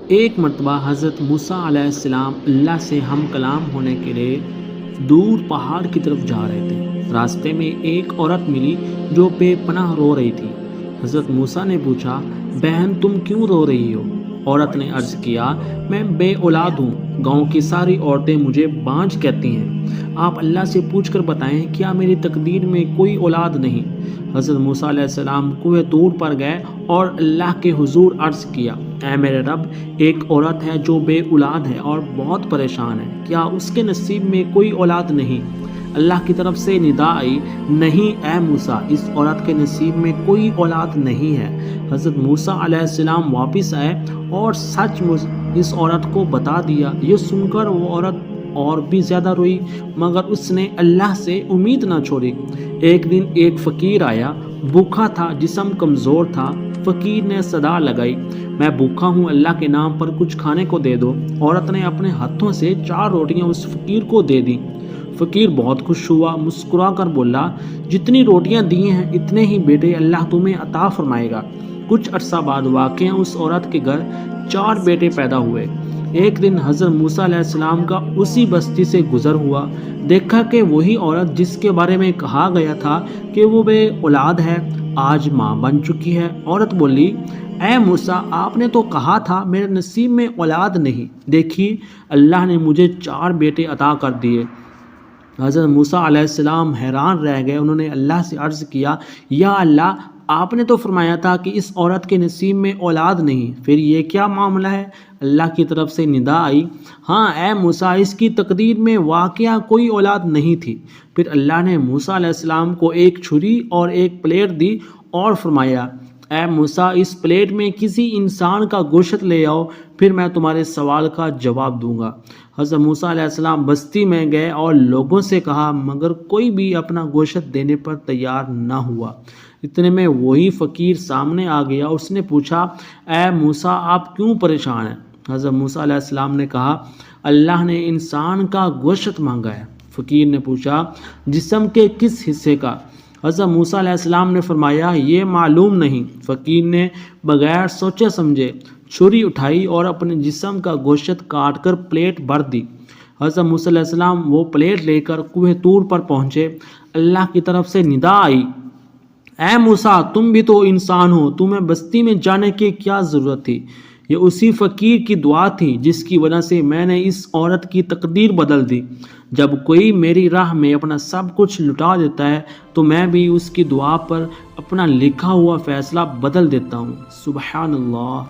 ایک مرتبہ حضرت موسیٰ علیہ السلام اللہ سے ہم کلام ہونے کے لیے دور پہاڑ کی طرف جا رہے تھے۔ راستے میں ایک عورت ملی جو بے پناہ رو رہی تھی۔ حضرت موسیٰ نے پوچھا، بہن تم کیوں رو رہی ہو؟ عورت نے عرض کیا، میں بے اولاد ہوں، گاؤں کی ساری عورتیں مجھے بانجھ کہتی ہیں، آپ اللہ سے پوچھ کر بتائیں کیا میری تقدیر میں کوئی اولاد نہیں؟ حضرت موسیٰ علیہ السلام کوہ طور پر گئے اور اللہ کے حضور عرض کیا، اے میرے رب، ایک عورت ہے جو بے اولاد ہے اور بہت پریشان ہے، کیا اس کے نصیب میں کوئی اولاد نہیں؟ اللہ کی طرف سے ندا آئی، نہیں اے موسیٰ، اس عورت کے نصیب میں کوئی اولاد نہیں ہے۔ حضرت موسیٰ علیہ السلام واپس آئے اور سچ اس عورت کو بتا دیا۔ یہ سن کر وہ عورت اور بھی زیادہ روئی، مگر اس نے اللہ سے امید نہ چھوڑی۔ ایک دن ایک فقیر آیا، بھوکا تھا، جسم کمزور تھا۔ فقیر نے صدا لگائی، میں بھوکا ہوں، اللہ کے نام پر کچھ کھانے کو دے دو۔ عورت نے اپنے ہاتھوں سے 4 روٹیاں اس فقیر کو دے دی۔ فقیر بہت خوش ہوا، مسکرا کر بولا، جتنی روٹیاں دی ہیں اتنے ہی بیٹے اللہ تمہیں عطا فرمائے گا۔ کچھ عرصہ بعد واقعہ اس عورت کے گھر 4 بیٹے پیدا ہوئے۔ ایک دن حضرت موسیٰ علیہ السلام کا اسی بستی سے گزر ہوا، دیکھا کہ وہی عورت جس کے بارے میں کہا گیا تھا کہ وہ بے اولاد ہے، آج ماں بن چکی ہے۔ عورت بولی، اے موسیٰ، آپ نے تو کہا تھا میرے نصیب میں اولاد نہیں، دیکھیے اللہ نے مجھے 4 بیٹے عطا کر دیے۔ حضرت موسیٰ علیہ السلام حیران رہ گئے، انہوں نے اللہ سے عرض کیا، یا اللہ، آپ نے تو فرمایا تھا کہ اس عورت کے نصیب میں اولاد نہیں، پھر یہ کیا معاملہ ہے؟ اللہ کی طرف سے ندا آئی، ہاں اے موسیٰ، اس کی تقدیر میں واقعہ کوئی اولاد نہیں تھی۔ پھر اللہ نے موسیٰ علیہ السلام کو ایک چھری اور ایک پلیٹ دی اور فرمایا، اے موسیٰ، اس پلیٹ میں کسی انسان کا گوشت لے آؤ، پھر میں تمہارے سوال کا جواب دوں گا۔ حضرت موسیٰ علیہ السلام بستی میں گئے اور لوگوں سے کہا، مگر کوئی بھی اپنا گوشت دینے پر تیار نہ ہوا۔ اتنے میں وہی فقیر سامنے آ گیا، اس نے پوچھا، اے موسیٰ، آپ کیوں پریشان ہیں؟ حضرت موسیٰ علیہ السلام نے کہا، اللہ نے انسان کا گوشت مانگا ہے۔ فقیر نے پوچھا، جسم کے کس حصے کا؟ حضرت موسیٰ علیہ السلام نے فرمایا، یہ معلوم نہیں۔ فقیر نے بغیر سوچے سمجھے چھری اٹھائی اور اپنے جسم کا گوشت کاٹ کر پلیٹ بھر دی۔ حضرت موسیٰ علیہ السلام وہ پلیٹ لے کر کوہ طور پر پہنچے۔ اللہ کی طرف سے ندا آئی، اے موسیٰ، تم بھی تو انسان ہو، تمہیں بستی میں جانے کی کیا ضرورت تھی؟ یہ اسی فقیر کی دعا تھی جس کی وجہ سے میں نے اس عورت کی تقدیر بدل دی۔ جب کوئی میری راہ میں اپنا سب کچھ لٹا دیتا ہے تو میں بھی اس کی دعا پر اپنا لکھا ہوا فیصلہ بدل دیتا ہوں۔ سبحان اللہ۔